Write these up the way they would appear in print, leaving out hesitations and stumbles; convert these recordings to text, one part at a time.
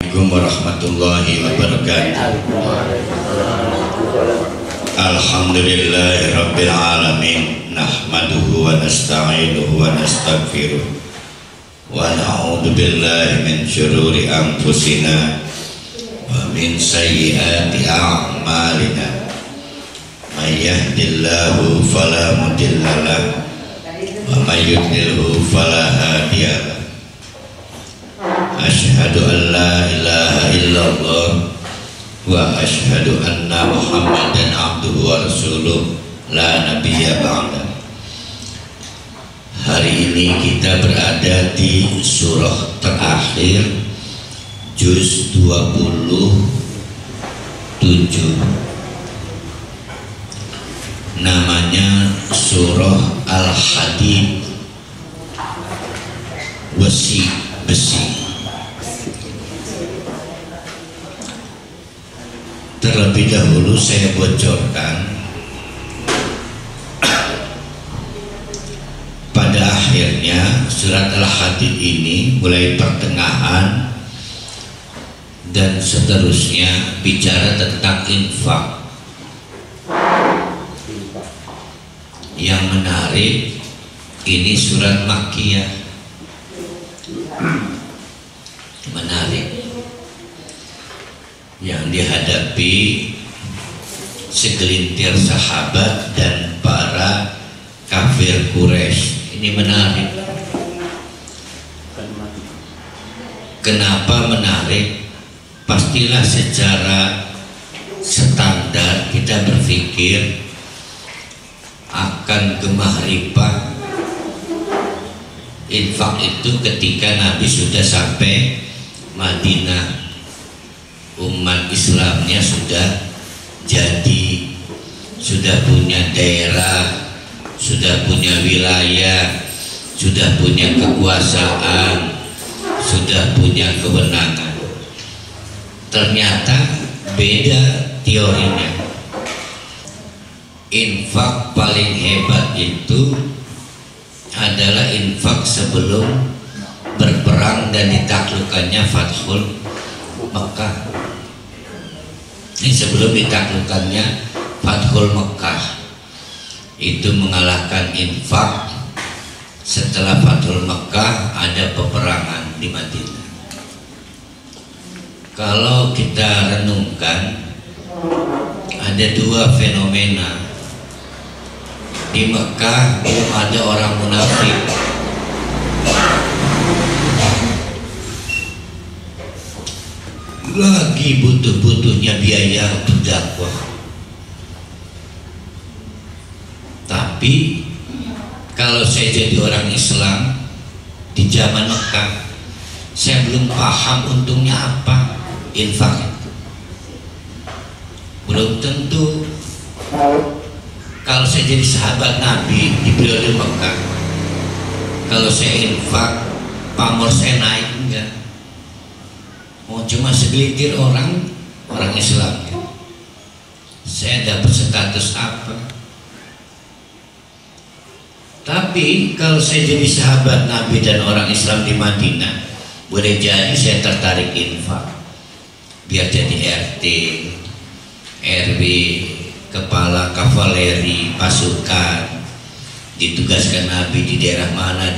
Assalamualaikum warahmatullahi wabarakatuh. Alhamdulillahi rabbil alamin. Nahmaduhu wa nasta'inuhu wa nastaghfiruh. Wa na'udzu billahi min syururi anfusina wa min sayyiati a'malina. May yahdihillahu fala mudilla lahu wa may yudlilhu fala hadiya lahu. Asyhadu an la ilaha illallah wa asyhadu anna Muhammadan abduhu wa rasuluh la nabiyya ba'da. Hari ini kita berada di surah terakhir juz 27, namanya surah Al-Hadid, besi. Terlebih dahulu saya bocorkan, pada akhirnya surat Al-Hadid ini mulai pertengahan dan seterusnya bicara tentang infak. Yang menarik, ini surat Makkiyah, menarik, yang dihadapi segelintir sahabat dan para kafir Quraisy. Ini menarik. Kenapa menarik? Pastilah secara standar kita berpikir akan gemah ripah infak itu ketika Nabi sudah sampai Madinah. Umat Islamnya sudah jadi, sudah punya daerah, sudah punya wilayah, sudah punya kekuasaan, sudah punya kewenangan. Ternyata beda teorinya. Infak paling hebat itu adalah infak sebelum berperang dan ditaklukkannya Fathul Mekah. Ini sebelum ditaklukkannya Fathul Mekah, itu mengalahkan infak. Setelah Fathul Mekah ada peperangan di Madinah. Kalau kita renungkan, ada dua fenomena. Di Mekah belum ada orang munafik. Lagi butuh-butuhnya biaya untuk dakwah. Tapi kalau saya jadi orang Islam di zaman Mekah, saya belum paham untungnya apa infak itu. Belum tentu. Kalau saya jadi sahabat Nabi di periode Mekah, kalau saya infak, pamor saya naik enggak? Oh, cuma segelintir orang Islam ya. Saya dapat status apa? Tapi kalau saya jadi sahabat Nabi dan orang Islam di Madinah, boleh jadi saya tertarik infak, biar jadi RT, RW, kepala kavaleri pasukan, ditugaskan Nabi di daerah mana.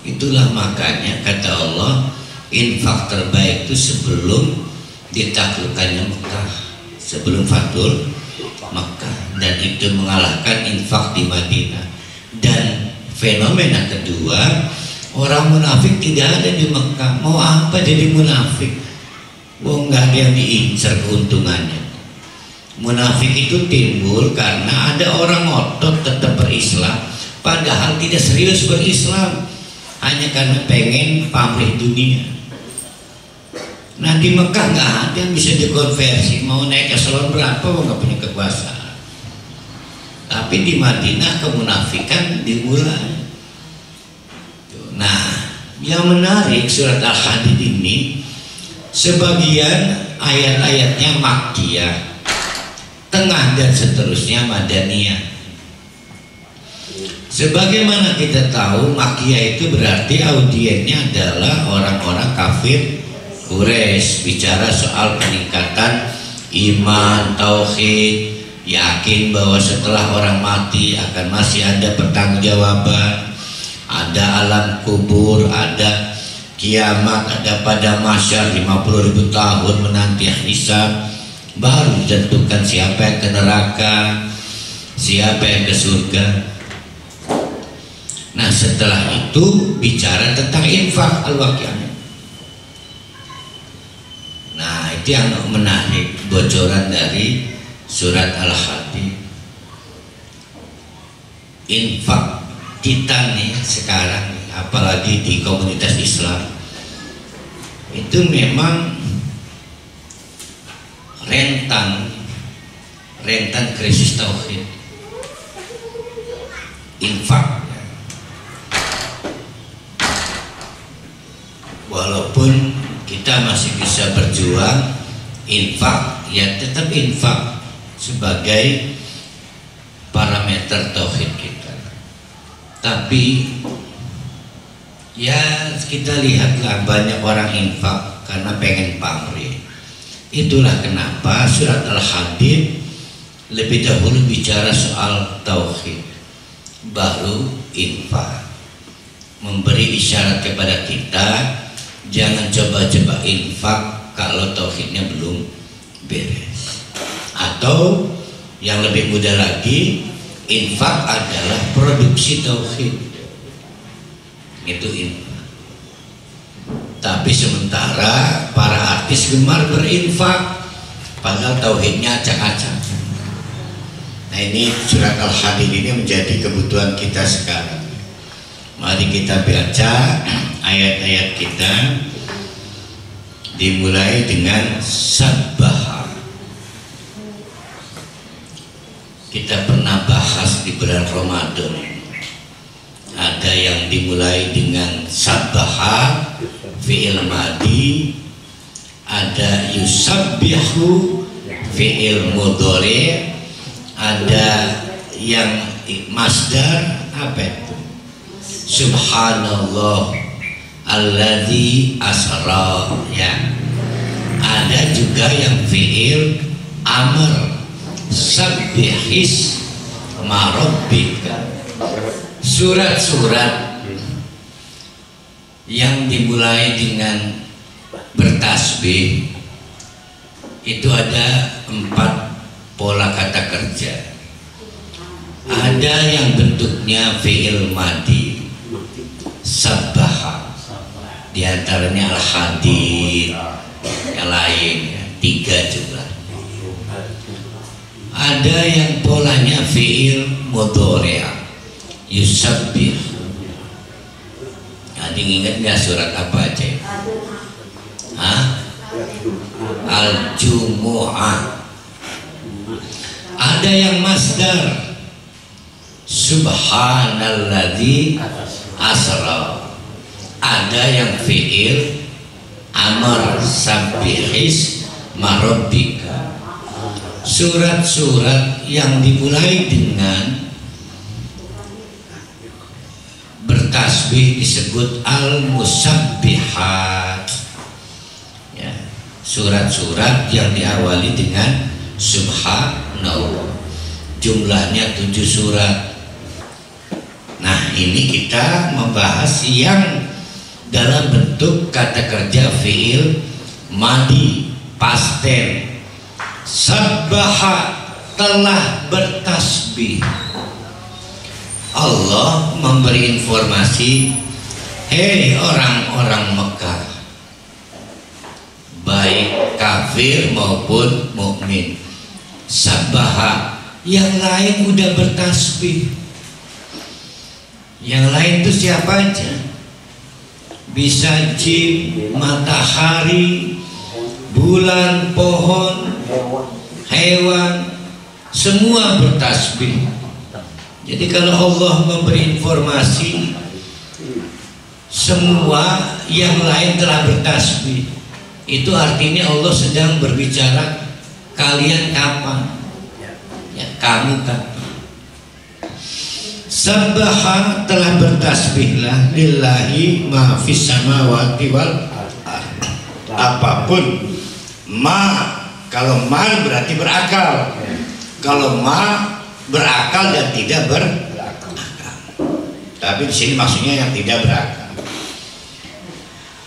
Itulah makanya kata Allah, infak terbaik itu sebelum ditaklukkannya Mekah, sebelum Fathul Mekah, dan itu mengalahkan infak di Madinah. Dan fenomena kedua, orang munafik tidak ada di Mekah. Mau apa jadi munafik? Wong nggak ada yang diincar keuntungannya. Munafik itu timbul karena ada orang ngotot tetap berislam, padahal tidak serius berislam, hanya karena pengen pamrih dunia. Nah di Mekah nggak ada yang bisa dikonversi, mau naik eselon berapa nggak punya kekuasaan. Tapi di Madinah kemunafikan dimulai. Nah yang menarik surat Al-Hadid ini, sebagian ayat-ayatnya Makkiyah, tengah dan seterusnya Madaniyah. Sebagaimana kita tahu, Makkiyah itu berarti audiennya adalah orang-orang kafir Quraisy bicara soal peningkatan iman, tauhid, yakin bahwa setelah orang mati akan masih ada pertanggungjawaban, ada alam kubur, ada kiamat, ada pada mahsyar 50.000 tahun menanti hisab, baru ditentukan siapa yang ke neraka, siapa yang ke surga. Nah setelah itu bicara tentang infak al-waqi'ah. Nah itu yang menarik, bocoran dari surat Al-Hadid. Infak kita nih sekarang, apalagi di komunitas Islam, itu memang rentan krisis tauhid. Infak, walaupun kita masih bisa berjuang, infak ya tetap infak sebagai parameter tauhid kita. Tapi ya kita lihatlah banyak orang infak karena pengen pamrih. Itulah kenapa surat Al-Hadid lebih dahulu bicara soal tauhid, baru infak. Memberi isyarat kepada kita, jangan coba-coba infak kalau tauhidnya belum beres. Atau yang lebih mudah lagi, infak adalah produksi tauhid. Itu infak. Tapi sementara para artis gemar berinfak padahal tauhidnya acak-acak. Nah ini surat Al-Hadid ini menjadi kebutuhan kita sekarang. Mari kita baca ayat-ayat kita, dimulai dengan sabbaha. Kita pernah bahas di bulan Ramadan, ada yang dimulai dengan sabbaha fi'il madi, ada yusabbihu fi'il mudhari, ada yang masdar apa itu? Subhanallah alladzi asra, ya. Ada juga yang fi'il amr, sabbihis marabbika. Surat-surat yang dimulai dengan bertasbih itu ada 4 pola kata kerja. Ada yang bentuknya fi'il madi, sabbaha, di antaranya Al-Hadid, yang lain ya, 3 juga. Ada yang polanya fi'il mudhari', yusabbih. Ada yang ingat nggak surat apa aja? Al-Jumu'ah. Ada yang masdar, subhanalladzi asra. Ada yang fi'il amar, sabbihis marabbika. Surat-surat yang dimulai dengan bertasbih disebut al-musabbihat, ya. Surat-surat yang diawali dengan subhanallah, jumlahnya 7 surat. Nah ini kita membahas yang dalam bentuk kata kerja fi'il madi, past tense. Sabbaha, telah bertasbih. Allah memberi informasi, hei orang-orang Mekah, baik kafir maupun mukmin, sabbaha, yang lain udah bertasbih. Yang lain itu siapa aja? Bisa jin, matahari, bulan, pohon, hewan, semua bertasbih. Jadi kalau Allah memberi informasi semua yang lain telah bertasbih, itu artinya Allah sedang berbicara, kalian kapan? Ya, kamu kapan? Sabbaha, telah bertasbihlah, lillahi ma fis samawati wal ardh. apapun. Kalau ma berarti berakal. Kalau ma berakal dan tidak berakal. Tapi di sini maksudnya yang tidak berakal.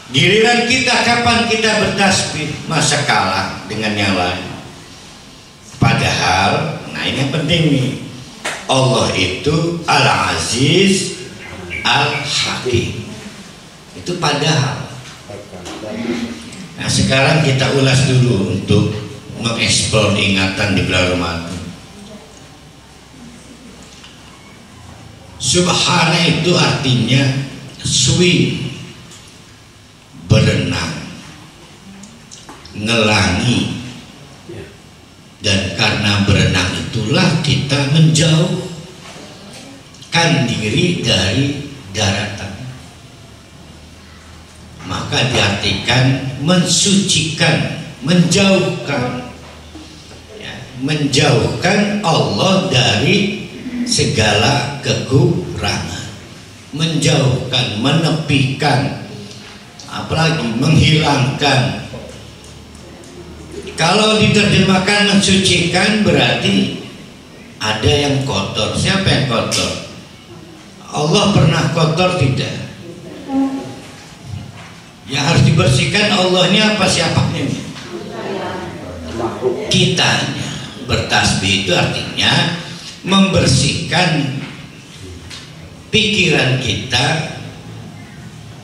Giliran kita kapan kita bertasbih? Masa kalah dengan yang lain? Padahal, nah ini yang penting nih, Allah itu Al-Aziz Al-Hakim. Itu padahal. Nah sekarang kita ulas dulu untuk mengeksplor ingatan di bulan Ramadan. Subhana itu artinya swim, berenang, ngelangi, dan karena berenang itulah kita menjauhkan diri dari daratan. Maka diartikan mensucikan, menjauhkan, ya, menjauhkan Allah dari segala kekurangan, menjauhkan, menepikan, apalagi menghilangkan. Kalau diterjemahkan mensucikan berarti ada yang kotor. Siapa yang kotor? Allah pernah kotor? Tidak. Yang harus dibersihkan Allahnya apa siapanya? Kitanya. Bertasbih itu artinya membersihkan pikiran kita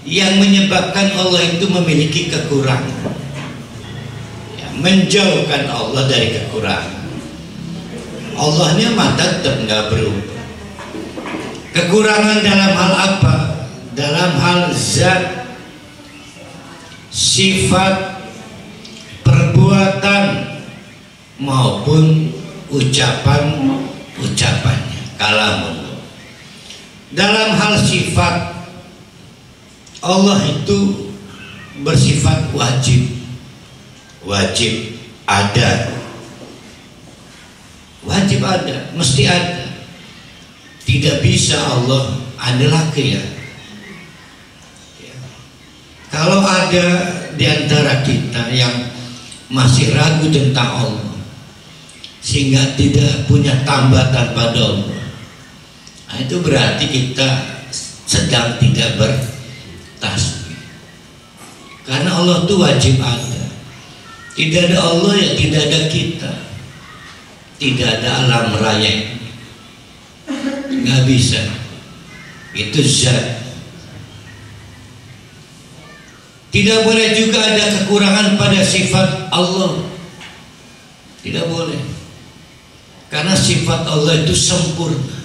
yang menyebabkan Allah itu memiliki kekurangan, ya, menjauhkan Allah dari kekurangan. Allahnya mah tetap nggak berubah. Kekurangan dalam hal apa? Dalam hal zat, sifat, perbuatan maupun ucapannya. Kalamun. Dalam hal sifat, Allah itu bersifat wajib ada, mesti ada. Tidak bisa Allah adalah ya. Kalau ada di antara kita yang masih ragu tentang Allah sehingga tidak punya tambatan pada Allah, nah itu berarti kita sedang tidak bertasbih. Karena Allah itu wajib ada. Tidak ada Allah ya tidak ada kita, tidak ada alam raya, nggak bisa. Itu zat. Tidak boleh juga ada kekurangan pada sifat Allah. Tidak boleh. Karena sifat Allah itu sempurna.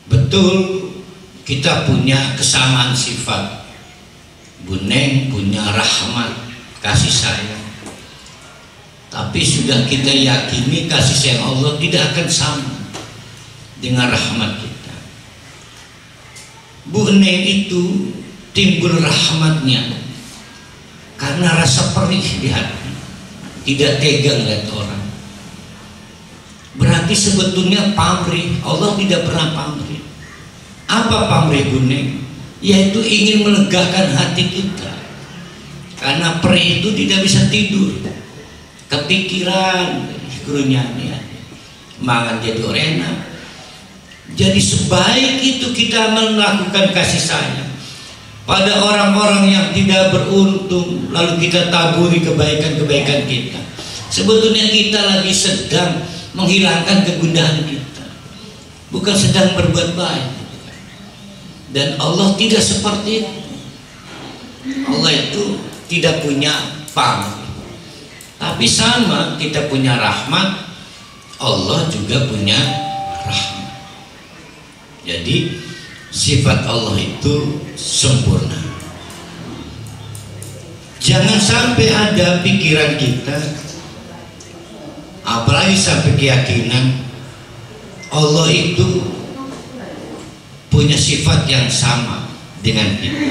Betul, kita punya kesamaan sifat. Bu Neng punya rahmat, kasih sayang. Tapi sudah kita yakini kasih sayang Allah tidak akan sama dengan rahmat kita. Bu Neng itu timbul rahmatnya karena rasa perih di hati, tidak tega lihat orang. Berarti sebetulnya pamrih. Allah tidak pernah pamrih. Apa pamrih Bu Neng? Yaitu ingin melegakan hati kita. Karena perih itu tidak bisa tidur, kepikiran, kerunyanya, mangan jadi orena. Jadi sebaik itu kita melakukan kasih sayang pada orang-orang yang tidak beruntung, lalu kita taburi kebaikan-kebaikan kita. Sebetulnya kita lagi sedang menghilangkan kegundahan kita, bukan sedang berbuat baik. Dan Allah tidak seperti itu. Allah itu tidak punya pamrih. Tapi sama, kita punya rahmat, Allah juga punya rahmat. Jadi sifat Allah itu sempurna. Jangan sampai ada pikiran kita, apalagi sampai keyakinan, Allah itu punya sifat yang sama dengan kita.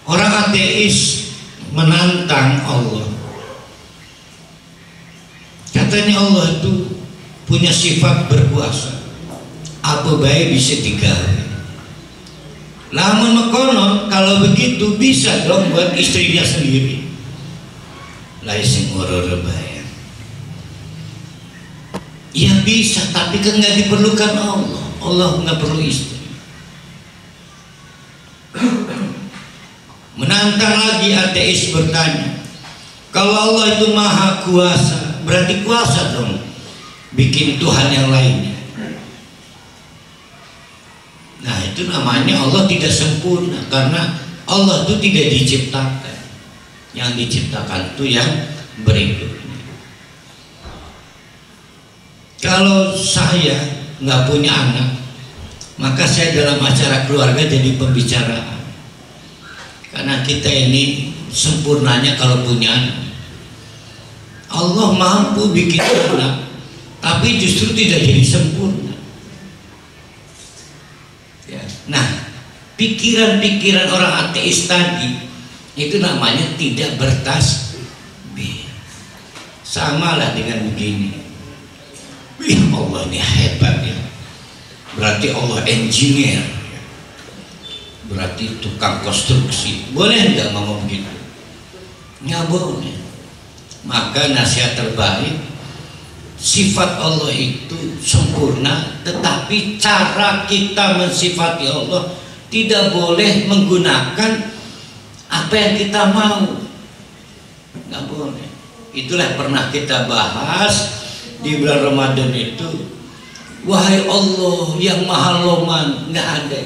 Orang ateis menantang Allah, katanya Allah itu punya sifat berkuasa, apa baik bisa digawe. Lamun mekonon kalau begitu bisa dong buat istrinya sendiri. Lai sing ora bayar. Ya bisa, tapi kan nggak diperlukan Allah. Allah nggak perlu istri. Menantang lagi ateis bertanya, kalau Allah itu maha kuasa, berarti kuasa dong bikin Tuhan yang lainnya. Nah itu namanya Allah tidak sempurna, karena Allah itu tidak diciptakan. Yang diciptakan itu yang berikutnya. Kalau saya nggak punya anak, maka saya dalam acara keluarga jadi pembicaraan. Karena kita ini sempurnanya kalau punya anak. Allah mampu bikin anak, tapi justru tidak jadi sempurna. Nah, pikiran-pikiran orang ateis tadi itu namanya tidak bertasbih. Sama lah dengan begini. Wih, Allah ini hebat ya. Berarti Allah engineer. Berarti tukang konstruksi. Boleh enggak ngomong begitu? Nggak boleh. Maka nasihat terbaik, sifat Allah itu sempurna, tetapi cara kita mensifati Allah tidak boleh menggunakan apa yang kita mau. Nggak boleh. Itulah pernah kita bahas di bulan Ramadan itu. Wahai Allah yang maha loman, nggak ada.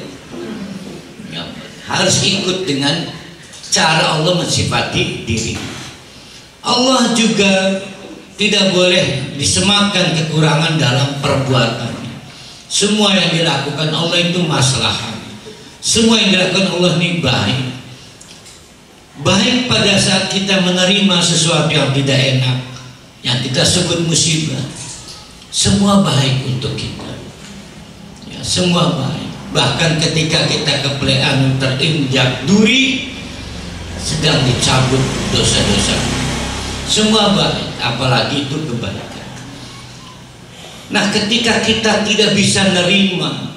Harus ikut dengan cara Allah mensifati diri. Allah juga tidak boleh disemakan kekurangan dalam perbuatannya. Semua yang dilakukan Allah itu maslahat. Semua yang dilakukan Allah ini baik. Baik pada saat kita menerima sesuatu yang tidak enak, yang kita sebut musibah. Semua baik untuk kita. Ya, semua baik. Bahkan ketika kita keplean terinjak duri, sedang dicabut dosa-dosa, semua baik, apalagi itu kebaikan. Nah, ketika kita tidak bisa nerima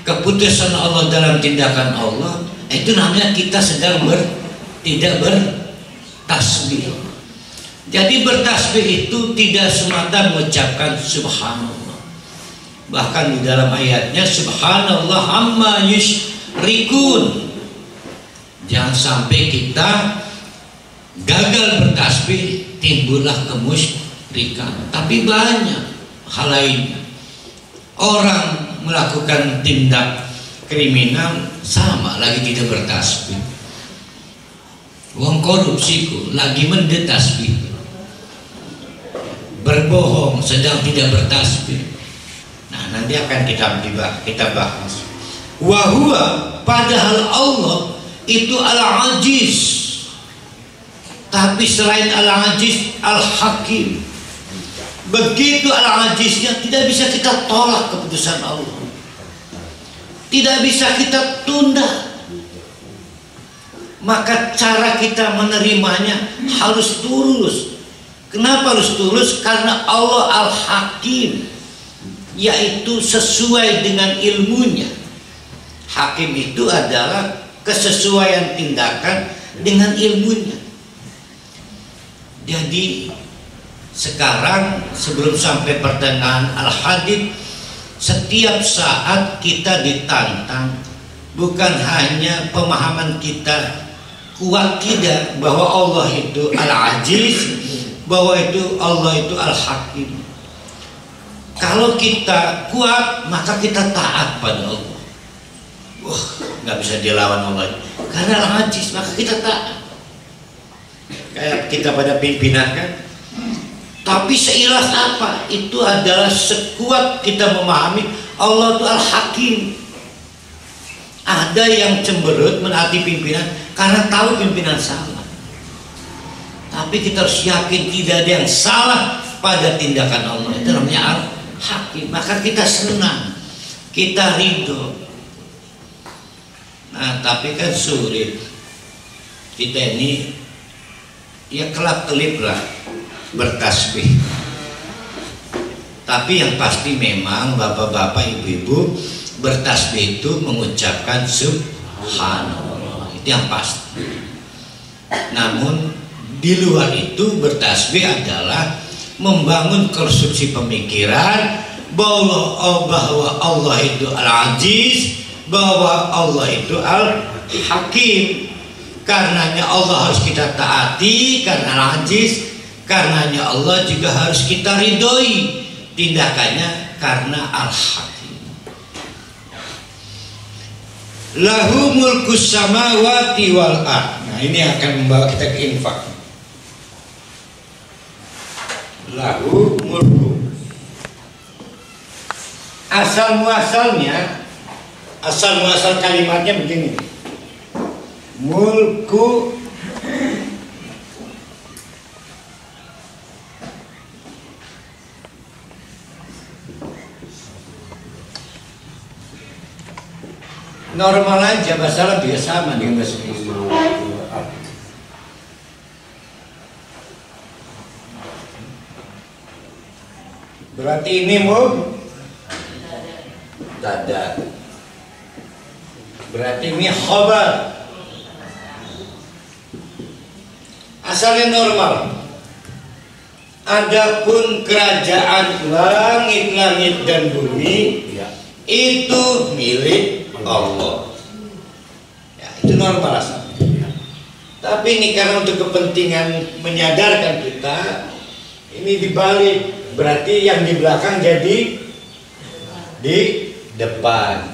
keputusan Allah dalam tindakan Allah, itu namanya kita sedang tidak bertasbih. Jadi bertasbih itu tidak semata mengucapkan subhanallah. Bahkan di dalam ayatnya subhanallah amma yusyrikun. Jangan sampai kita gagal bertasbih, timbullah kemusyrikan. Tapi banyak hal lainnya. Orang melakukan tindak kriminal sama lagi tidak bertasbih. Wong korupsiku lagi mendetasbih. Berbohong sedang tidak bertasbih. Nah, nanti akan kita bahas. Wahua, padahal Allah itu al-ajiz. Tapi selain al-ajiz, al-hakim. Begitu al-ajiznya, tidak bisa kita tolak keputusan Allah. Tidak bisa kita tunda. Maka cara kita menerimanya harus tulus. Kenapa harus tulus? Karena Allah al-hakim, yaitu sesuai dengan ilmunya. Hakim itu adalah kesesuaian tindakan dengan ilmunya. Jadi sekarang sebelum sampai pertengahan Al-Hadid, setiap saat kita ditantang, bukan hanya pemahaman kita kuat tidak bahwa Allah itu Al-Aziz, bahwa itu Allah itu Al-Hakim. Kalau kita kuat, maka kita taat pada Allah. Wah, nggak bisa dilawan Allah. Karena Al-Aziz, maka kita taat. Kayak kita pada pimpinan kan. Tapi seiras apa? Itu adalah sekuat kita memahami Allah itu Al-Hakim. Ada yang cemberut menaati pimpinan karena tahu pimpinan salah. Tapi kita harus yakin tidak ada yang salah pada tindakan Allah. Itu namanya Al-Hakim. Maka kita senang, kita ridho. Nah, tapi kan sulit. Kita ini ya kelap-kelip lah bertasbih. Tapi yang pasti memang bapak-bapak, ibu-ibu, bertasbih itu mengucapkan subhanallah. Subhanallah, itu yang pasti. Namun di luar itu bertasbih adalah membangun konstruksi pemikiran bahwa Allah itu Al-Aziz, bahwa Allah itu Al-Hakim. Karenanya Allah harus kita taati karena Al-Aziz, karenanya Allah juga harus kita ridhoi tindakannya karena Al-Hakim. Lahu mulkus samawati wal ard. Nah, ini akan membawa kita ke infak. Lahu mulku. Asal muasal kalimatnya begini. Mulku normal aja, bahasa Arab juga sama dengan bahasa Inggris. Berarti ini mubtada. Berarti ini khabar. Asalnya normal. Adapun kerajaan langit-langit dan bumi itu milik Allah. Ya, itu normal asalnya. Tapi ini karena untuk kepentingan menyadarkan kita, ini dibalik. Berarti yang di belakang jadi di depan.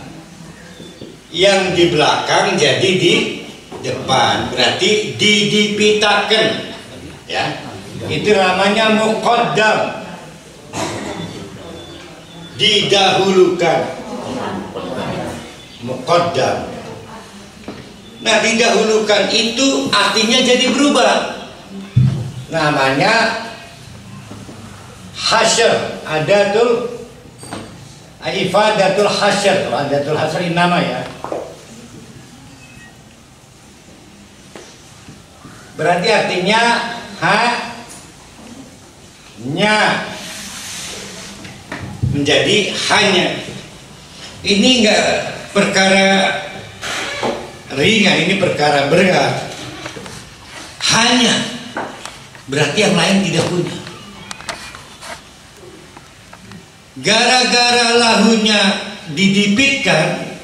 Yang di belakang jadi di depan. Berarti dipitakan. Ya. Itu namanya muqaddam. Didahulukan. Muqaddam. Nah, didahulukan itu artinya jadi berubah. Namanya hasyr. Adatul ifadatul hasyr. Adatul hasyr ini nama ya. Berarti artinya nya menjadi hanya. Ini enggak perkara ringan, ini perkara berat. Hanya berarti yang lain tidak punya. Gara-gara lahunya didipitkan,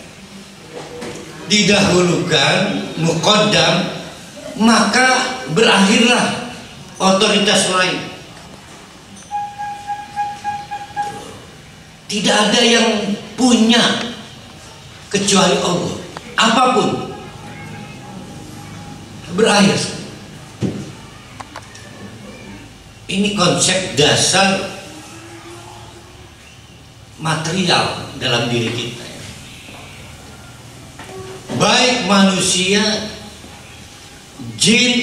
didahulukan, muqaddam, maka berakhirlah otoritas lain. Tidak ada yang punya kecuali Allah. Apapun berakhir. Ini konsep dasar material dalam diri kita. Baik manusia, jin,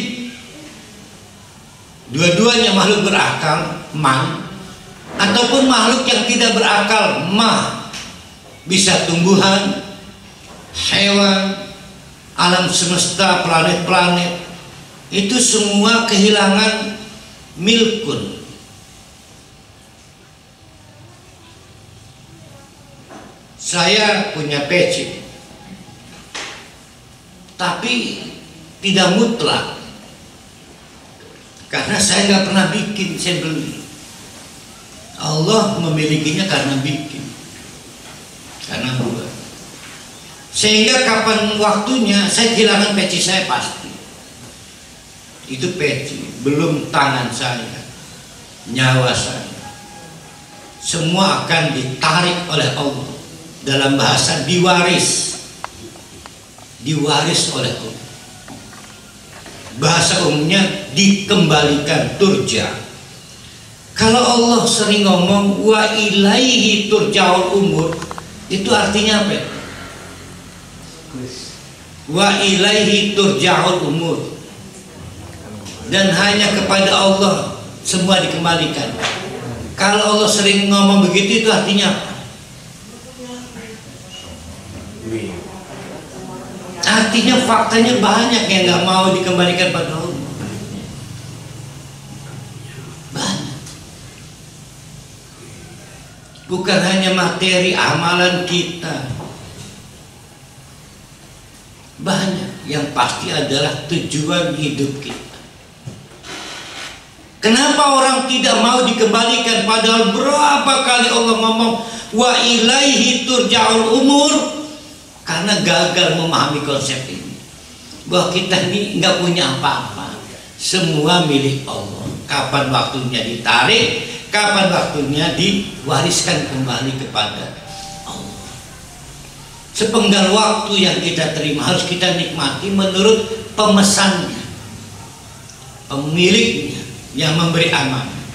dua-duanya makhluk berakal, man, ataupun makhluk yang tidak berakal, ma, bisa tumbuhan, hewan, alam semesta, planet-planet, itu semua kehilangan milkun. Saya punya peci, tapi tidak mutlak, karena saya nggak pernah bikin, saya beli. Allah memilikinya karena bikin, karena buat. Sehingga kapan waktunya saya kehilangan peci saya pasti. Itu peci, belum tangan saya, nyawa saya. Semua akan ditarik oleh Allah. Dalam bahasa diwaris, diwaris oleh Allah. Bahasa umumnya dikembalikan, turja. Kalau Allah sering ngomong wa ilaihi turja'ul umur, itu artinya apa? Wa ilaihi turja'ul umur, dan hanya kepada Allah semua dikembalikan. Kalau Allah sering ngomong begitu, itu artinya apa? Artinya faktanya banyak yang nggak mau dikembalikan pada Allah. Banyak. Bukan hanya materi amalan kita, Banyak. Yang pasti adalah tujuan hidup kita. Kenapa orang tidak mau dikembalikan? Padahal berapa kali Allah ngomong wa ilaihi turja'ul umur. Karena gagal memahami konsep ini, bahwa kita ini nggak punya apa-apa, semua milik Allah. Kapan waktunya ditarik, kapan waktunya diwariskan kembali kepada Allah. Sepenggal waktu yang kita terima harus kita nikmati menurut pemesannya, pemiliknya yang memberi amanah.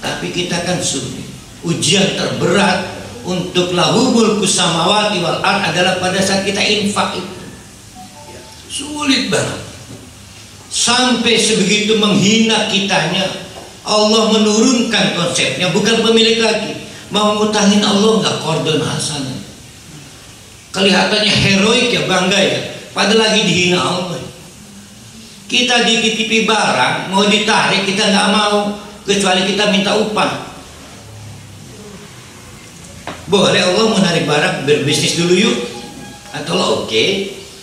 Tapi kita kan sulit. Ujian terberat untuk lahu mulku samawati wal ard adalah pada saat kita infak itu. Sulit banget. Sampai sebegitu menghina kitanya, Allah menurunkan konsepnya, bukan pemilik lagi. Mau ngutangin Allah nggak kordon hasanah. Kelihatannya heroik ya, bangga ya, padahal lagi dihina Allah. Kita dititipi barang, mau ditarik kita nggak mau, kecuali kita minta upah. Boleh Allah menarik barang, berbisnis dulu yuk. Atau lo oke,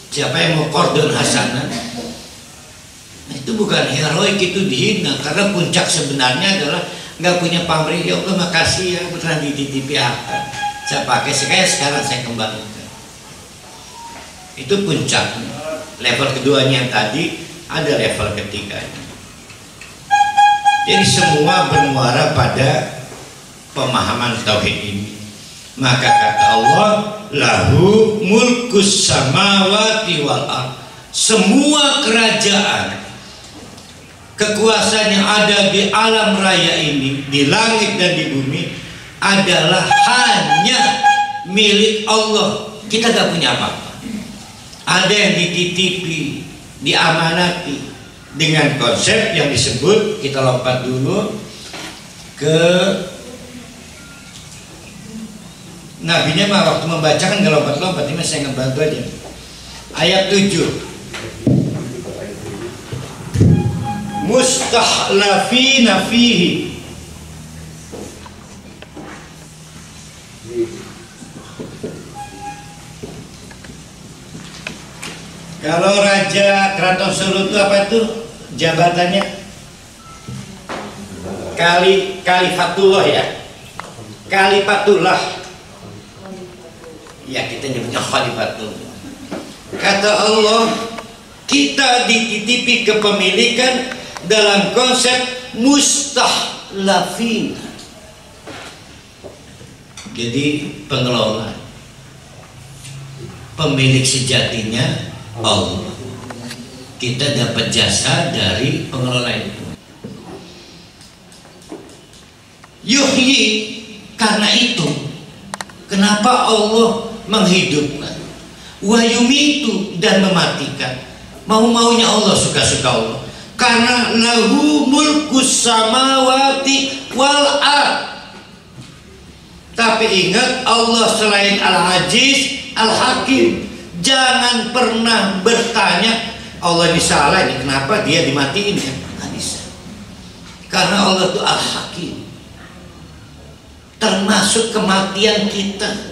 siapa yang mau kordon hasanah? Nah, itu bukan heroik, itu dihina. Karena puncak sebenarnya adalah nggak punya pamrih. Ya Allah makasih ya, beneran dititipi apa saya pakai sekarang saya kembalikan. Itu puncaknya. Level keduanya yang tadi, ada level ketiganya. Jadi semua bermuara pada pemahaman tauhid ini. Maka kata Allah, lahu mulkus samawati wal ard. Semua kerajaan, kekuasaan yang ada di alam raya ini, di langit dan di bumi, adalah hanya milik Allah. Kita gak punya apa-apa. Ada yang dititipi, diamanati dengan konsep yang disebut, kita lompat dulu ke Nabinya mah waktu membacakan gak lompat-lompat, ini saya ngebantu aja. Ayat 7. Mustahlafina fihi. Kalau Raja Keraton Solo itu apa tuh jabatannya? Kalifatullah ya. Kalifatullah. Ya kita nyebutnya Khalifatullah. Kata Allah, kita dititipi kepemilikan dalam konsep mustahlafin. Jadi pengelola, pemilik sejatinya Allah. Kita dapat jasa dari pengelola itu. Yuhyi, karena itu kenapa Allah menghidupkan, wa yumitu, dan mematikan. Mau-maunya Allah, suka-suka Allah. Karena lahu mulkus samawati wal ard. Tapi ingat, Allah selain Al-Aziz, Al-Hakim. Jangan pernah bertanya Allah ini salah, ini kenapa dia dimatiin kan? Nggak bisa. Karena Allah itu Al-Hakim. Termasuk kematian kita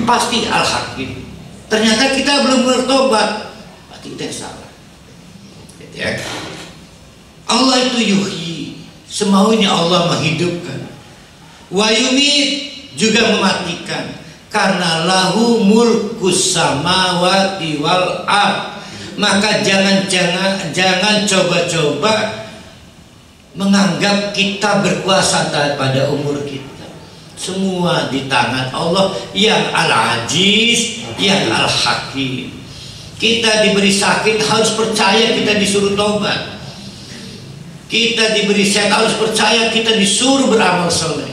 pasti Al-Hakim. Ternyata kita belum bertobat, berarti kita yang salah. Ya. Allah itu yuhyi, semaunya Allah menghidupkan. Wa yumit, juga mematikan. Karena lahu mulkus samawati wal ard. Maka jangan coba-coba menganggap kita berkuasa pada umur kita. Semua di tangan Allah yang Al-Aziz, yang Al-Hakim. Kita diberi sakit harus percaya kita disuruh tobat. Kita diberi sehat harus percaya kita disuruh beramal soleh.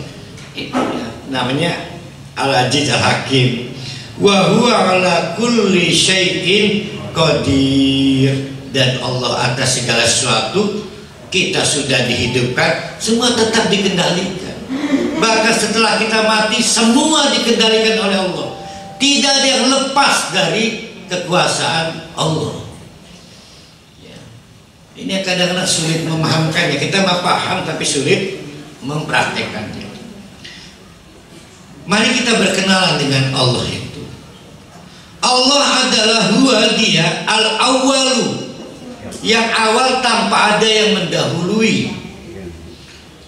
Itu ya, namanya Al-Aziz Al-Hakim. Wa huwa ala kulli syai'in qadir. Dan Allah atas segala sesuatu kita sudah dihidupkan, semua tetap dikendalikan. Bahkan setelah kita mati, semua dikendalikan oleh Allah. Tidak ada yang lepas dari kekuasaan Allah. Ya. Ini kadang-kadang sulit memahamkannya. Kita mah paham tapi sulit mempraktekannya. Mari kita berkenalan dengan Allah itu. Allah adalah huwa, dia al-awwalu, yang awal tanpa ada yang mendahului,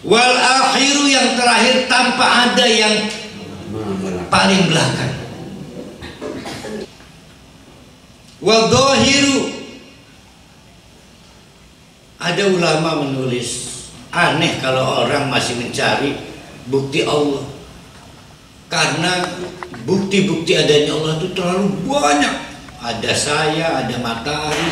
wal akhiru, yang terakhir tanpa ada yang paling belakang, wal dhahiru. Ada ulama menulis, aneh kalau orang masih mencari bukti Allah, karena bukti-bukti adanya Allah itu terlalu banyak. Ada saya, ada matahari,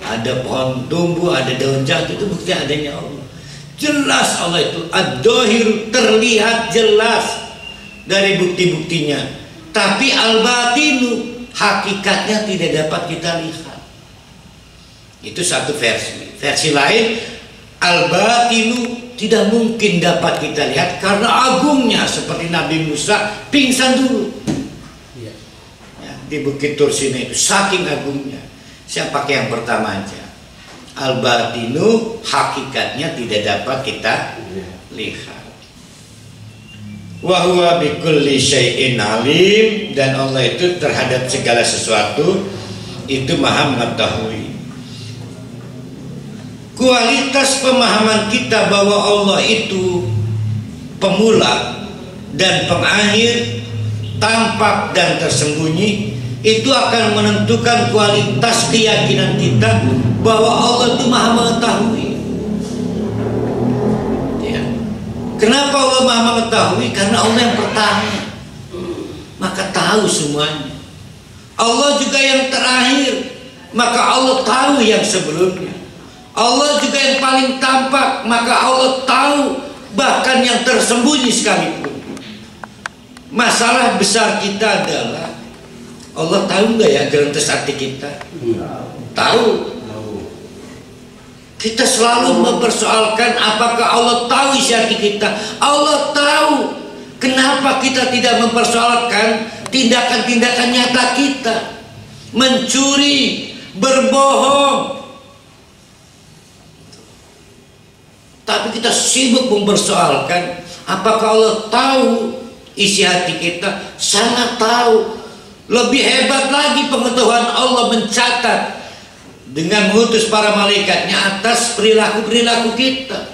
ada pohon tumbuh, ada daun jatuh, itu bukti adanya Allah. Jelas Allah itu ad-dhahir, terlihat jelas dari bukti-buktinya. Tapi al-batinu, hakikatnya tidak dapat kita lihat. Itu satu versi. Versi lain, al-batinu tidak mungkin dapat kita lihat karena agungnya, seperti Nabi Musa pingsan dulu ya, di Bukit Tursina itu, saking agungnya. Saya pakai yang pertama aja. Al-batinu, hakikatnya tidak dapat kita lihat. Wa huwa bikulli syai'in alim, dan Allah itu terhadap segala sesuatu itu maha mengetahui. Kualitas pemahaman kita bahwa Allah itu pemula dan pengakhir, tampak dan tersembunyi, itu akan menentukan kualitas keyakinan kita bahwa Allah itu maha mengetahui. Ya. Kenapa Allah maha mengetahui? Karena Allah yang pertama, maka tahu semuanya. Allah juga yang terakhir, maka Allah tahu yang sebelumnya. Allah juga yang paling tampak, maka Allah tahu bahkan yang tersembunyi sekalipun. Masalah besar kita adalah, Allah tahu nggak ya gerentes hati kita? Tahu. Kita selalu mempersoalkan apakah Allah tahu isi hati kita. Allah tahu. Kenapa kita tidak mempersoalkan tindakan-tindakan nyata kita? Mencuri, berbohong. Tapi kita sibuk mempersoalkan apakah Allah tahu isi hati kita. Sangat tahu. Lebih hebat lagi pengetahuan Allah mencatat dengan mengutus para malaikatnya atas perilaku-perilaku kita.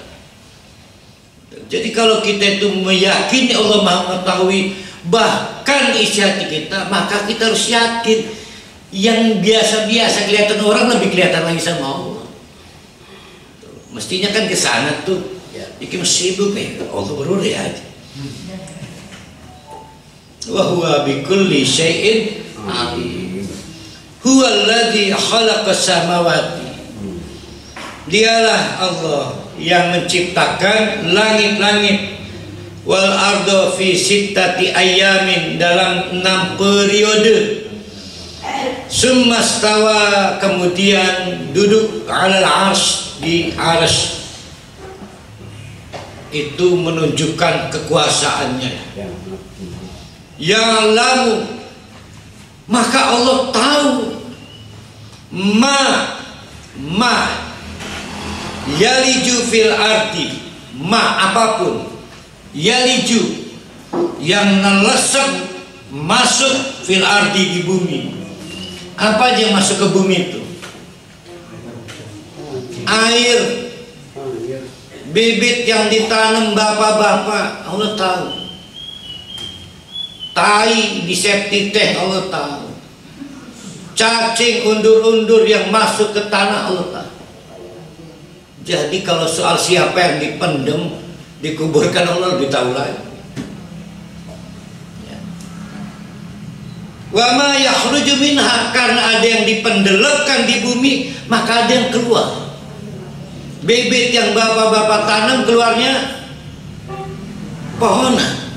Jadi kalau kita itu meyakini Allah maha mengetahui bahkan isi hati kita, maka kita harus yakin yang biasa-biasa kelihatan orang lebih kelihatan lagi sama Allah. Mestinya kan ke sana tuh, iki sibuk nih, Allah beruri aja. Wa huwa bikulli syai'in alim. Huwa alladhi khalaqa samawati. Dialah Allah yang menciptakan langit-langit, wal ardo fi sittati ayamin, dalam 6 periode. Summa stawa, kemudian duduk alal arsy, di arsy. Itu menunjukkan kekuasaannya. Yang lalu, maka Allah tahu ma yaliju fil ardi, ma apapun yaliju yang nelesek masuk fil ardi, di bumi. Apa aja yang masuk ke bumi itu? Air, bibit yang ditanam bapak-bapak, Allah tahu. Tai di septic tank, Allah tahu. Cacing, undur-undur yang masuk ke tanah, Allah tahu. Jadi kalau soal siapa yang dipendem, dikuburkan, Allah lebih tahu lagi. Wa ma yakhruju minha, karena ada yang dipendelepkan di bumi, maka ada yang keluar. Bibit yang bapak-bapak tanam, keluarnya pohonan,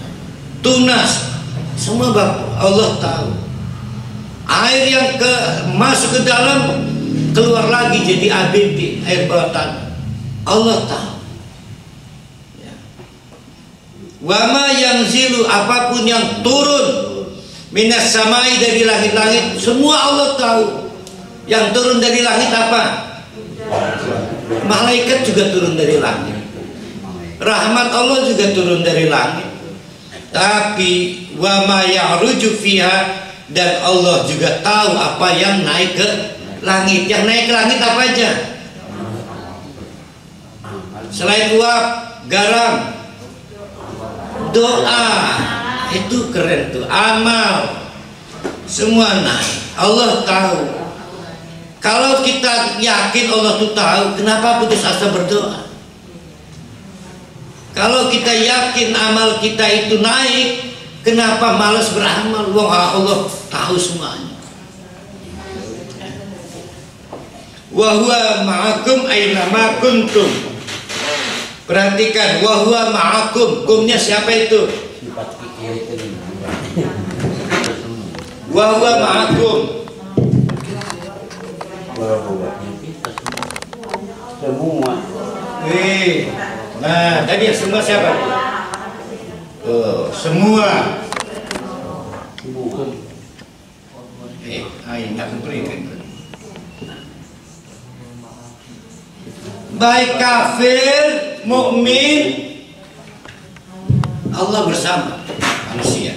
tunas, semua bapak, Allah tahu. Air yang masuk ke dalam, keluar lagi jadi ABD, air bawah tanah, Allah tahu. Wa ma yanzilu, apapun yang turun minas samai, dari langit-langit, semua Allah tahu. Yang turun dari langit apa? Malaikat juga turun dari langit. Rahmat Allah juga turun dari langit. Tapi wa ma ya'ruju fiha, dan Allah juga tahu apa yang naik ke langit. Yang naik ke langit apa aja? Selain uap, garam, doa, itu keren tuh, amal, semua naik. Allah tahu. Kalau kita yakin Allah tuh tahu, kenapa putus asa berdoa? Kalau kita yakin amal kita itu naik, kenapa malas beramal? Wong Allah tahu semuanya. Wa huwa ma'akum aina ma kuntum. Perhatikan, wa huwa ma'akum. Kumnya siapa itu? Wa huwa ma'akum. Semua. Nah, tadi yang semua siapa? Semua. Baik kafir, mukmin, Allah bersama manusia.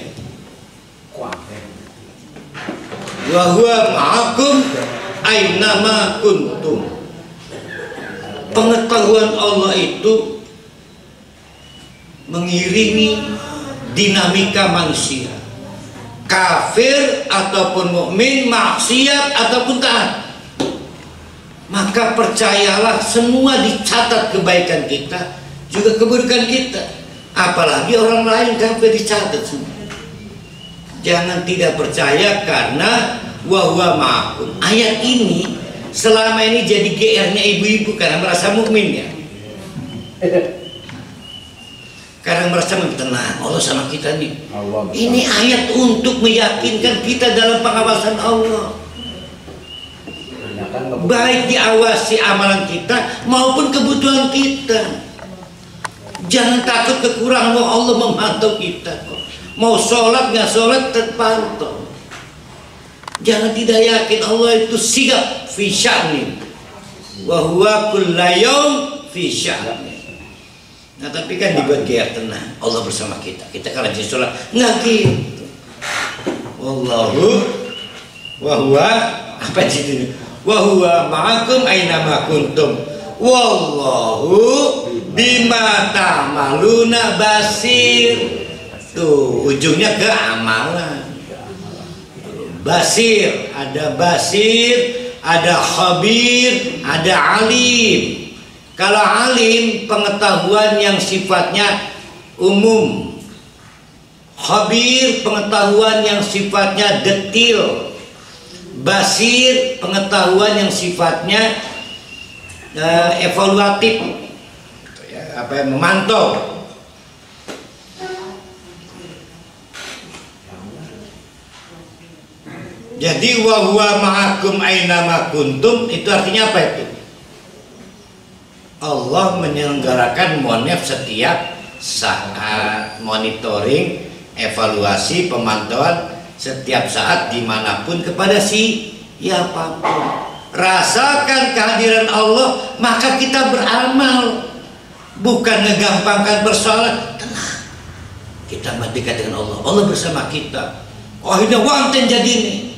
Wa huwa ma'akum aina ma kuntum. Pengetahuan Allah itu mengiringi dinamika manusia, kafir ataupun mukmin, maksiat ataupun taat. Maka percayalah, semua dicatat kebaikan kita, juga keburukan kita. Apalagi orang lain kafir dicatat semua. Jangan tidak percaya karena wa huwa ma'akum. Ayat ini selama ini jadi GR-nya ibu-ibu karena merasa mukmin ya. Karena merasa tenang, Allah sama kita nih. Ini ayat untuk meyakinkan kita dalam pengawasan Allah. Baik diawasi amalan kita maupun kebutuhan kita. Jangan takut kekurangan, Allah memantau kita. Mau sholat nggak sholat terpantau. Jangan tidak yakin Allah itu sigap fi sya'nin wa huwa kulla yaum fi sya'nin. Nah tapi kan dibuat dia tenang, Allah bersama kita. Kita kalau jadi sholat nggak gitu. Wallahu wa huwa apa itu? Wa huwa ma'akum aina ma kuntum. Wallahu bima ta'maluna basir. Tuh ujungnya ke amalan. Basir, ada khabir, ada alim. Kalau alim, pengetahuan yang sifatnya umum. Khabir, pengetahuan yang sifatnya detil. Basir, pengetahuan yang sifatnya evaluatif, memantau. Jadi wa huwa ma'akum aina ma kuntum itu artinya apa itu? Allah menyelenggarakan monef setiap saat, monitoring, evaluasi, pemantauan setiap saat dimanapun kepada siapapun. Rasakan kehadiran Allah, maka kita beramal, bukan ngegampangkan persoalan. Tenang, kita dekat dengan Allah, Allah bersama kita. Oh ini wanten jadi ini.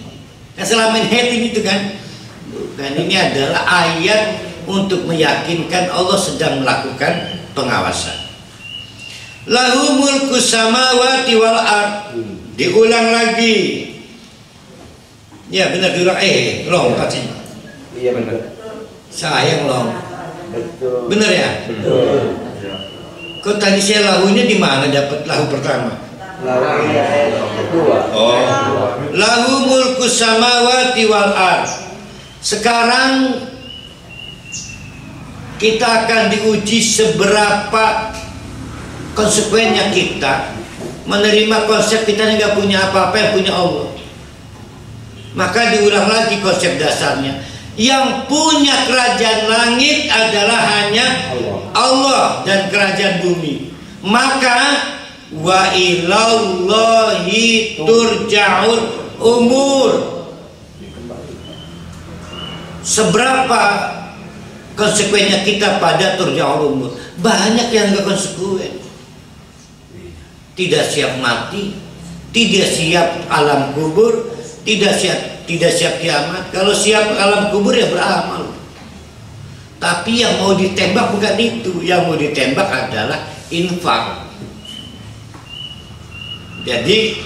Yang selama ini hatin itu kan. Bukan, ini adalah ayat untuk meyakinkan Allah sedang melakukan pengawasan. Lahu mulku samawati wal ard. Diulang lagi. Ya benar diulang. Long kasih. Iya benar. Sayang long. Betul. Benar ya? Betul. Kok tadi saya lahunya di mana dapat lahu pertama? Oh, lahu mulku samawati wal ard. Sekarang kita akan diuji seberapa konsekuennya kita menerima konsep kita nggak punya apa-apa, yang punya Allah. Maka diulang lagi konsep dasarnya. Yang punya kerajaan langit adalah hanya Allah dan kerajaan bumi. Maka wa ilallahi turja'ul umur. Seberapa konsekuennya kita pada turja'ul umur? Banyak yang gak konsekuen. Tidak siap mati, tidak siap alam kubur, tidak siap kiamat. Kalau siap alam kubur ya beramal. Tapi yang mau ditembak bukan itu. Yang mau ditembak adalah infak. Jadi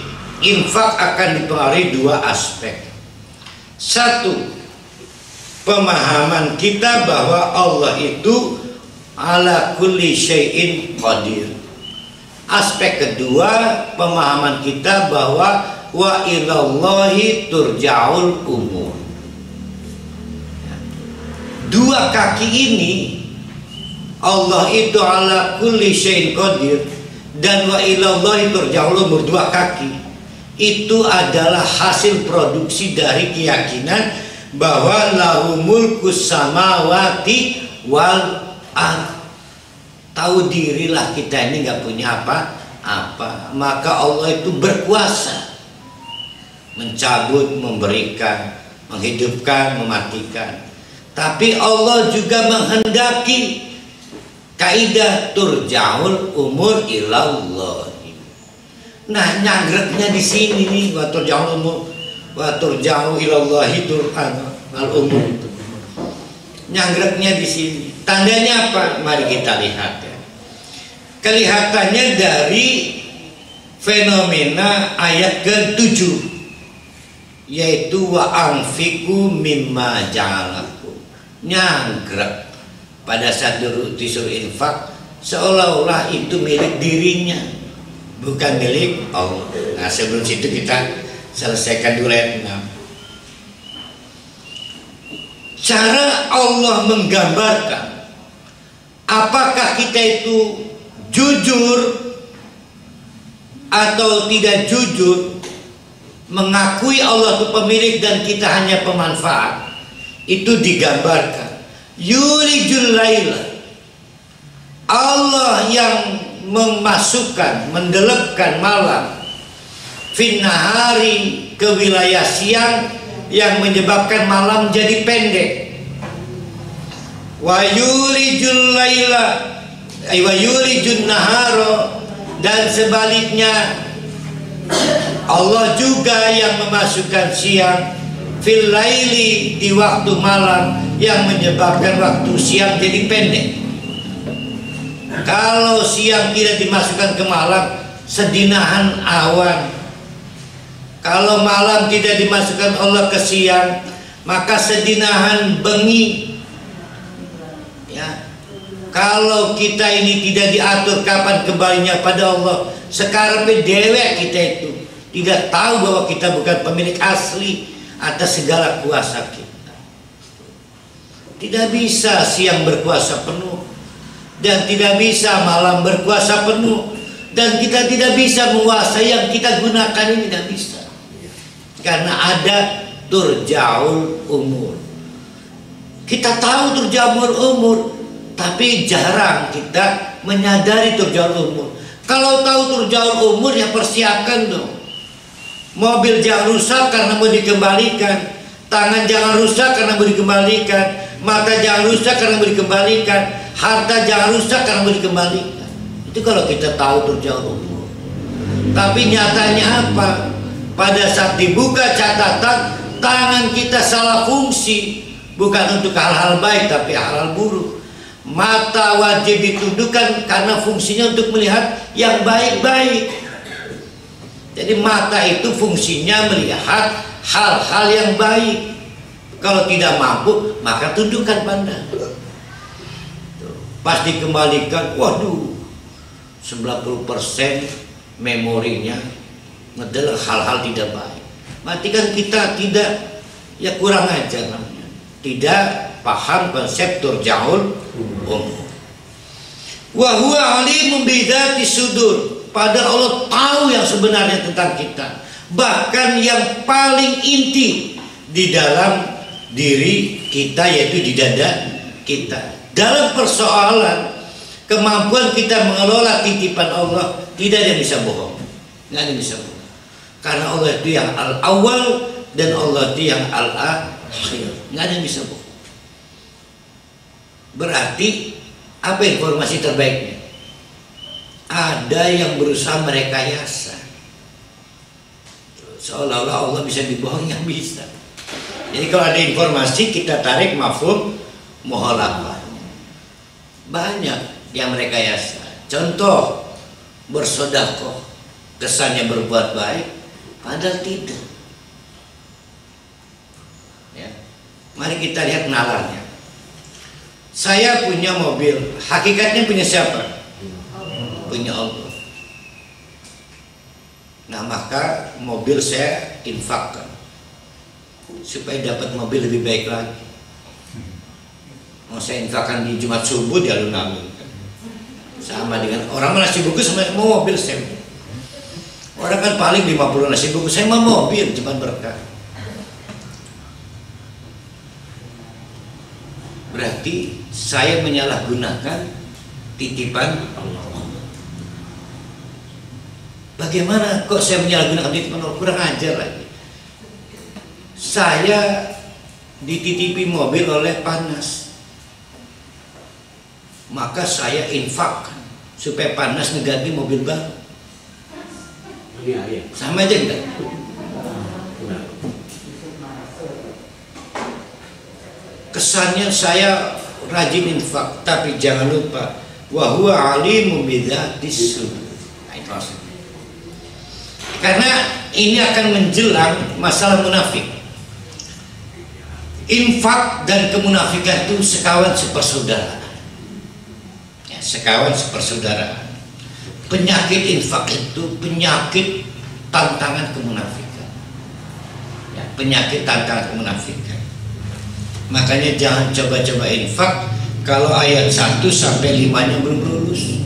infak akan dipengaruhi dua aspek. Satu, pemahaman kita bahwa Allah itu ala kulli syai'in qadir. Aspek kedua, pemahaman kita bahwa wa ilallahi turja'ul umur. Dua kaki ini, Allah itu ala kulli syai'in qadir dan wa ilallahi turja'ul umur, dua kaki itu adalah hasil produksi dari keyakinan bahwa lahu mulkus samawati wal ardh. Tahu dirilah kita ini nggak punya apa-apa, maka Allah itu berkuasa mencabut, memberikan, menghidupkan, mematikan. Tapi Allah juga menghendaki kaidah turja'ul umur ilallah. Nah, nyangreknya di sini nih, wa turja'ul umur wa turja'u ilallahi al umur itu. Nyangreknya di sini. Tandanya apa? Mari kita lihat ya. Kelihatannya dari fenomena ayat ke-7, yaitu wa anfiqu mimma ja'alakum. Nyangkrek pada saat disuruh infak, seolah-olah itu milik dirinya, bukan milik Allah. Nah, sebelum situ kita selesaikan dulu ayat 6. Cara Allah menggambarkan apakah kita itu jujur atau tidak jujur, mengakui Allah itu pemilik dan kita hanya pemanfaat, itu digambarkan. Yulijul laila, Allah yang memasukkan, mendelepkan malam finnahari ke wilayah siang, yang menyebabkan malam jadi pendek. Wa yulijul laila wa yulijun nahara, dan sebaliknya Allah juga yang memasukkan siang fil laili, di waktu malam, yang menyebabkan waktu siang jadi pendek. Kalau siang tidak dimasukkan ke malam, sedinahan awan. Kalau malam tidak dimasukkan Allah ke siang, maka sedinahan bengi. Ya. Kalau kita ini tidak diatur kapan kembalinya pada Allah, sekarang dewek kita itu tidak tahu bahwa kita bukan pemilik asli atas segala kuasa kita. Tidak bisa siang berkuasa penuh, dan tidak bisa malam berkuasa penuh, dan kita tidak bisa menguasai yang kita gunakan ini, tidak bisa. Karena ada turja'ul umur. Kita tahu turja'ul umur, tapi jarang kita menyadari turja'ul umur. Kalau tahu turja'ul umur, ya persiapkan dong. Mobil jangan rusak karena mau dikembalikan, tangan jangan rusak karena mau dikembalikan, mata jangan rusak karena mau dikembalikan, harta jangan rusak karena mau dikembalikan. Itu kalau kita tahu turja'ul umur. Tapi nyatanya apa? Pada saat dibuka catatan, tangan kita salah fungsi, bukan untuk hal-hal baik tapi hal-hal buruk. Mata wajib ditundukkan karena fungsinya untuk melihat yang baik-baik. Jadi mata itu fungsinya melihat hal-hal yang baik. Kalau tidak mampu, maka tundukkan pandangan. Pas dikembalikan, waduh, 90% memorinya adalah hal-hal tidak baik. Berarti kan kita tidak, ya kurang aja namanya, tidak paham konsep turja'ul umur. Wa huwa alimun bidzati sudur, padahal Allah tahu yang sebenarnya tentang kita, bahkan yang paling inti di dalam diri kita, yaitu di dada kita. Dalam persoalan kemampuan kita mengelola titipan Allah, tidak ada yang bisa bohong, nggak ada yang bisa bohong. Karena Allah itu yang al-awwal dan Allah itu yang al-akhir, nggak ada yang bisa bohong. Berarti apa informasi terbaiknya? Ada yang berusaha merekayasa. seolah-olah Allah bisa dibohongi, yang bisa. Jadi kalau ada informasi kita tarik mafhum mukhalafah. Banyak yang merekayasa. Contoh, bersedekah kesannya berbuat baik, padahal tidak. Ya. Mari kita lihat nalarnya. Saya punya mobil, hakikatnya punya siapa? Punya Allah. Nah, maka mobil saya infakkan supaya dapat mobil lebih baik lagi. Mau saya infakkan di Jumat subuh di alun-alun, sama dengan orang nasi bungkus sama mau mobil saya. Orang kan paling 50 nasi bungkus, saya mau mobil cuma berkah. Berarti saya menyalahgunakan titipan Allah. Bagaimana kok saya menyalahgunakan titipan Allah? Kurang ajar lagi. Saya dititipi mobil oleh Panas, maka saya infakkan supaya Panas ngeganti mobil baru. Iya. Sama aja enggak? Kesannya saya rajin infak, tapi jangan lupa wa huwa alimun bidzatis sudur. Nah, itu maksudnya. Karena ini akan menjelang masalah munafik. Infak dan kemunafikan itu sekawan sepersaudaraan. Ya, sekawan sepersaudaraan. Penyakit infak itu penyakit tantangan kemunafikan. Ya, penyakit tantangan kemunafikan. Makanya jangan coba-coba infak kalau ayat 1 sampai 5-nya belum lulus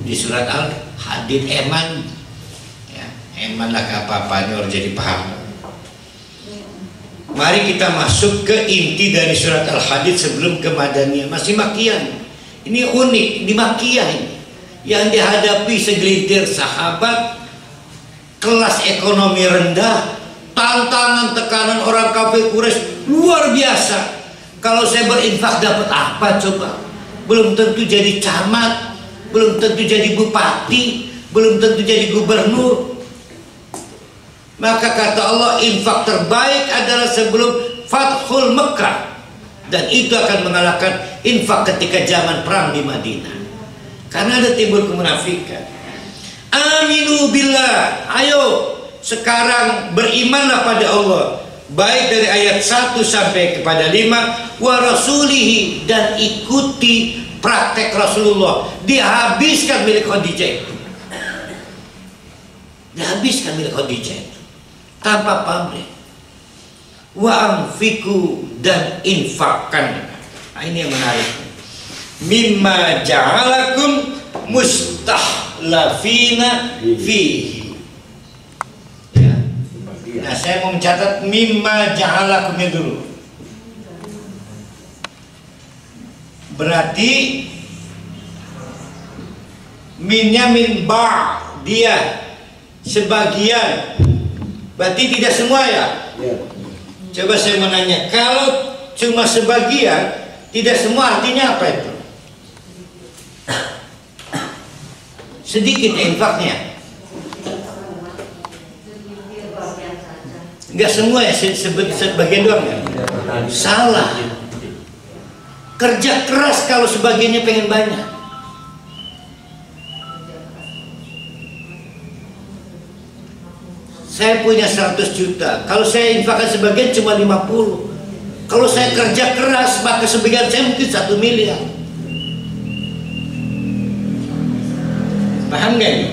di surat Al-Hadid. Eman ya, eman lah apa-apanya harus jadi paham. Mari kita masuk ke inti dari surat Al-Hadid sebelum ke Madaniyah. Masih Makiyah. Ini unik di Makiyah ini. Yang dihadapi segelintir sahabat, kelas ekonomi rendah, tantangan tekanan orang kafir Quraisy luar biasa. Kalau saya berinfak dapat apa coba? Belum tentu jadi camat, belum tentu jadi bupati, belum tentu jadi gubernur. Maka kata Allah, infak terbaik adalah sebelum Fathul Mekah, dan itu akan mengalahkan infak ketika zaman perang di Madinah. Karena ada timbul kemunafikan. Aminu billah, ayo sekarang berimanlah pada Allah. Baik dari ayat 1 sampai kepada 5, wa rasulihi, dan ikuti praktek Rasulullah. Dihabiskan milik Khadijah itu. Dihabiskan milik Khadijah itu tanpa pamrih. Wa anfiku, dan infakkan. Nah, ini yang menarik. Mimma ja'alakum mustakhlafina fihi. Nah, saya mau mencatat mimma ja'alakum dulu. Berarti minnya min ba', dia sebagian. Berarti tidak semua ya? Ya. Coba saya mau nanya, kalau cuma sebagian, tidak semua artinya apa itu? Sedikit infaknya. Enggak semua ya, sebagian doang ya? Salah. Kerja keras kalau sebagiannya pengen banyak. Saya punya 100 juta. Kalau saya infakkan sebagian cuma 50. Kalau saya kerja keras, maka sebagian saya mungkin 1 miliar. Paham gak ini?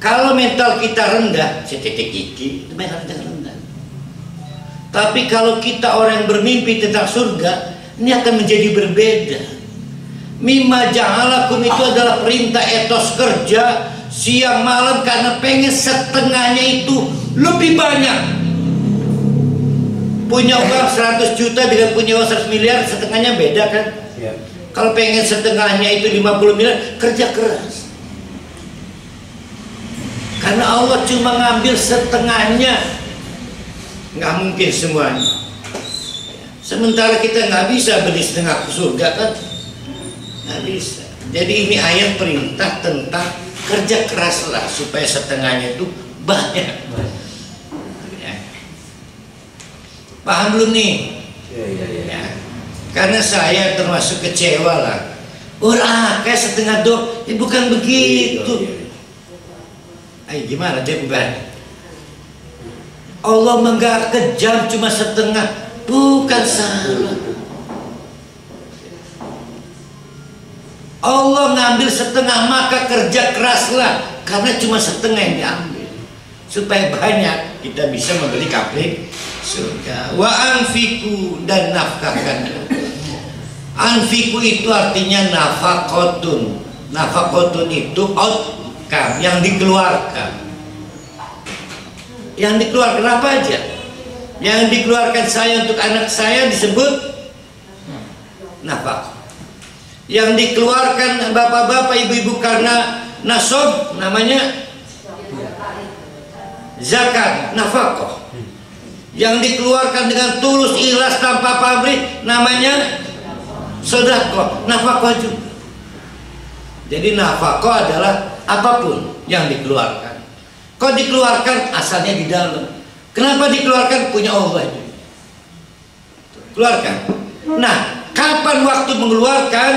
Kalau mental kita rendah, setitik gigi, itu mental kita rendah. Tapi kalau kita orang yang bermimpi tentang surga, ini akan menjadi berbeda. Mimma ja'alakum itu adalah perintah etos kerja siang malam, karena pengen setengahnya itu lebih banyak. Punya uang 100 juta dengan punya uang 100 miliar, setengahnya beda kan? Ya. Kalau pengen setengahnya itu 50 miliar, kerja keras. Karena Allah cuma ngambil setengahnya, nggak mungkin semuanya. Sementara kita nggak bisa beli setengah surga kan? Nggak bisa. Jadi ini ayat perintah tentang kerja keraslah supaya setengahnya itu banyak. Ya. Paham belum nih? Ya. Karena saya termasuk kecewa lah. Kayak setengah dok, bukan begitu. Ayo gimana dia bukan? Allah enggak kejam cuma setengah, bukan salah. Allah ngambil setengah, maka kerja keraslah, karena cuma setengah yang diambil supaya banyak kita bisa membeli kapling surga. Wa anfiku, dan nafkahkan. Anfiku itu artinya nafakotun. Nafakotun itu outcome, yang dikeluarkan. Yang dikeluarkan apa aja? Yang dikeluarkan saya untuk anak saya disebut nafkah. Yang dikeluarkan bapak-bapak, ibu-ibu karena nasab namanya zakat, nafkah. Yang dikeluarkan dengan tulus, ikhlas, tanpa pamrih namanya sedekah, nafkah juga. Jadi nafkah adalah apapun yang dikeluarkan. Kau dikeluarkan asalnya di dalam. Kenapa dikeluarkan? Punya Allah itu. Keluarkan. Nah, kapan waktu mengeluarkan?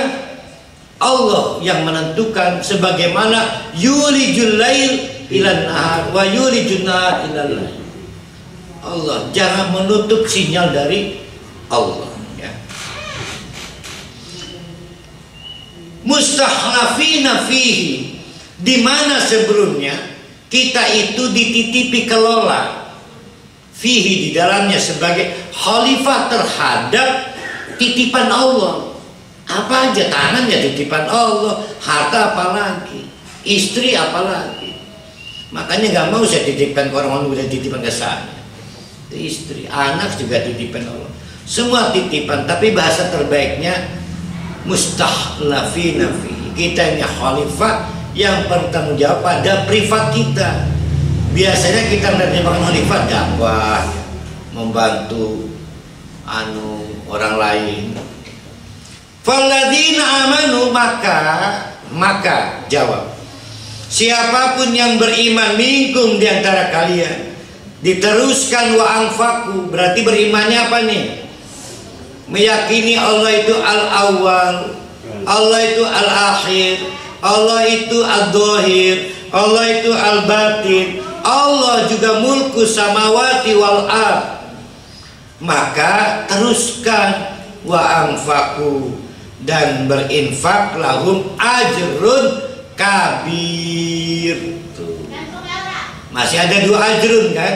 Allah yang menentukan, sebagaimana yulijul lail ilan nahar wa yulijun nahar ilal lail. Allah, jangan menutup sinyal dari Allah. Mustakhlafina fihi, di mana sebelumnya kita itu dititipi kelola fihi, di dalamnya sebagai khalifah terhadap titipan Allah. Apa aja, tangan ya titipan Allah, harta apalagi, istri apalagi. Makanya nggak mau saya titipkan ke orang udah titipan ke saya. Istri, anak juga titipan Allah. Semua titipan, tapi bahasa terbaiknya mustakhlafina fihi. Kita ini khalifah yang bertanggung jawab pada privat kita. Biasanya kita menerjemahkan khalifah dakwah, membantu orang lain. Falladzina amanu, maka jawab, siapapun yang beriman minkum di antara kalian, diteruskan wa anfaku, berarti berimannya apa nih? Meyakini Allah itu al-awwal, Allah itu al-akhir, Allah itu al-dhahir, Allah itu al-batin, Allah juga mulku samawati wal ard. Maka teruskan wa anfaku, dan berinfak, lahum ajrun kabir. Tuh. Masih ada 2 ajrun kan?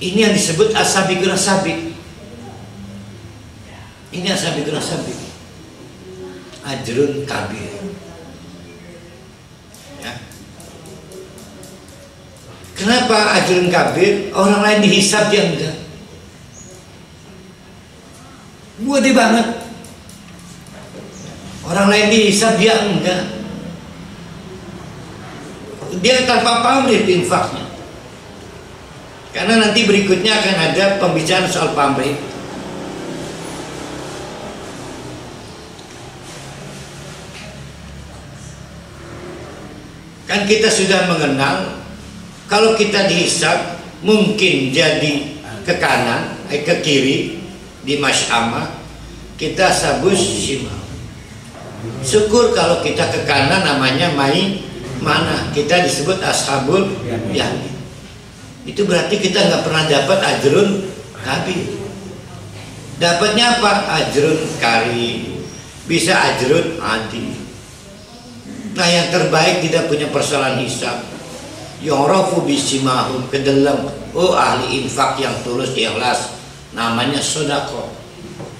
Ini yang disebut as-sabiqun as-sabiq. Ini as-sabiqun as-sabiq. Ajrun kabir. Ya. Kenapa ajrun kabir? Orang lain dihisab, dia enggak. Gede banget. Orang lain dihisab, dia enggak. Dia tanpa pamrih infaknya. Karena nanti berikutnya akan ada pembicaraan soal pamrih. Kan kita sudah mengenal, kalau kita dihisab mungkin jadi ke kanan, ke kiri di masyamah, kita sabus shima. Syukur kalau kita ke kanan namanya mana, kita disebut ashabul yamin. Itu berarti kita nggak pernah dapat ajrun kabir. Dapatnya apa? Ajrun karim, bisa ajrun adi. Nah, yang terbaik tidak punya persoalan hisab. Yu'rafu bisimahum, ke dalam ahli infak yang tulus ikhlas, namanya sedekah.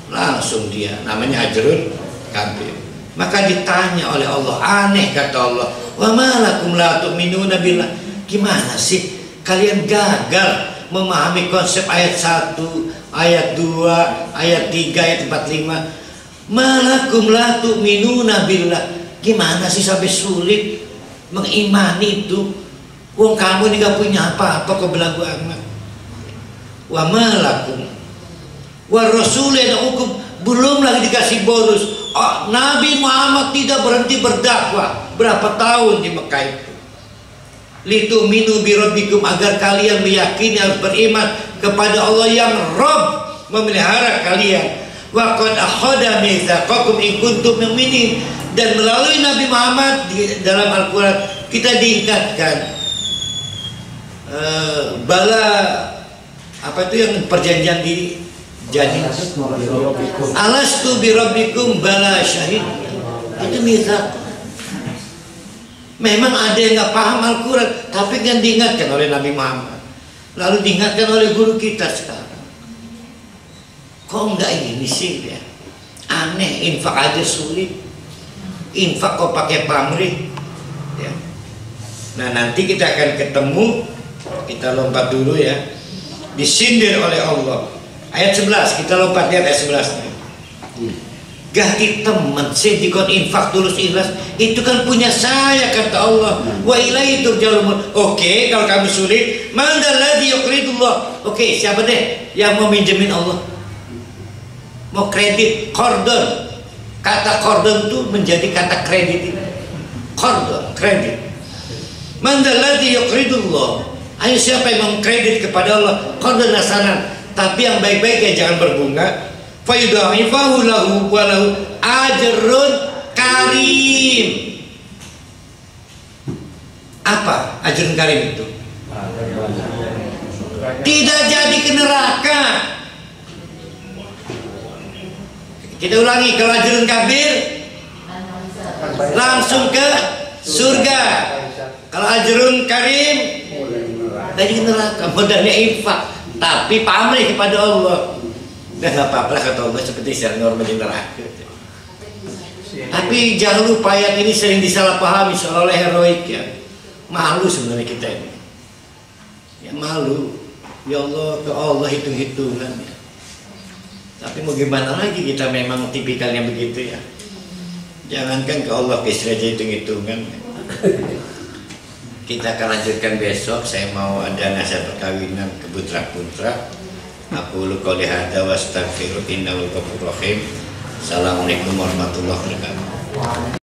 Langsung dia namanya ajrun kabir. Maka ditanya oleh Allah, aneh kata Allah, wa malakum la tu'minuna billah. Gimana sih kalian gagal memahami konsep ayat 1, ayat 2, ayat 3, ayat 45. Malakum la tu'minuna billah. Gimana sih sampai sulit mengimani itu? Wong kamu ini gak punya apa-apa, kok belagu amat. Wa malakum Wa rasulina hukum, belum lagi dikasih bonus. Oh, Nabi Muhammad tidak berhenti berdakwah berapa tahun di Mekah itu. Litu'minu bi rabbikum, agar kalian meyakini, harus beriman kepada Allah yang Rabb, memelihara kalian. Wa qad akhadha mitsaqakum in kuntum mu'minin, dan melalui Nabi Muhammad di dalam Al-Qur'an kita diingatkan bala apa itu yang perjanjian di jadi alastu bi rabbikum bala syahid, itu mitsaq. Memang ada yang nggak paham Al-Quran, tapi kan diingatkan oleh Nabi Muhammad, lalu diingatkan oleh guru kita sekarang. Kok nggak ini sih ya? Aneh, infak aja sulit, infak kok pakai pamrih ya. Nah, nanti kita akan ketemu, kita lompat dulu ya, disindir oleh Allah. Ayat 11, kita lompat lihat ayat 11. Gati teman, saya dikon infak tulus ikhlas, itu kan punya saya, kata Allah. Wa ilaihi turja'un. Oke, kalau kamu sulit, man dzalladzi yuqridullah. Oke, siapa deh yang mau minjemin Allah? Mau kredit, qardon. Kata qardon itu menjadi kata kredit. Qardon, kredit. Man dzalladzi yuqridullah. Ayo, siapa yang mau kredit kepada Allah? Qardon hasanan, tapi yang baik-baik ya, jangan berbunga. Fa yudha'ifahu lahu wa lahu ajrun karim. Apa ajrun karim itu? Tidak jadi ke neraka. Kita ulangi, kalau ajrun kabir langsung ke surga. Kalau ajrun karim dari neraka. Modalnya infak, tapi pamrih kepada Allah. Dan nggak apa-apa kata Allah, seperti secara normal di neraka. Tapi jangan lupa, ayat ini sering disalahpahami seolah-olah heroik ya. Malu sebenarnya kita ini. Ya malu. Ya Allah, ke Allah hitung-hitungan ya. Tapi mau gimana lagi, kita memang tipikalnya begitu ya. Jangankan ke Allah, ke istri aja hitung-hitungan. Kita akan lanjutkan besok. Saya mau ada nasihat perkawinan ke putra-putra. Aku lu qouli hadza wa astaghfiru innahu ghafurur rahim. Assalamualaikum warahmatullahi wabarakatuh.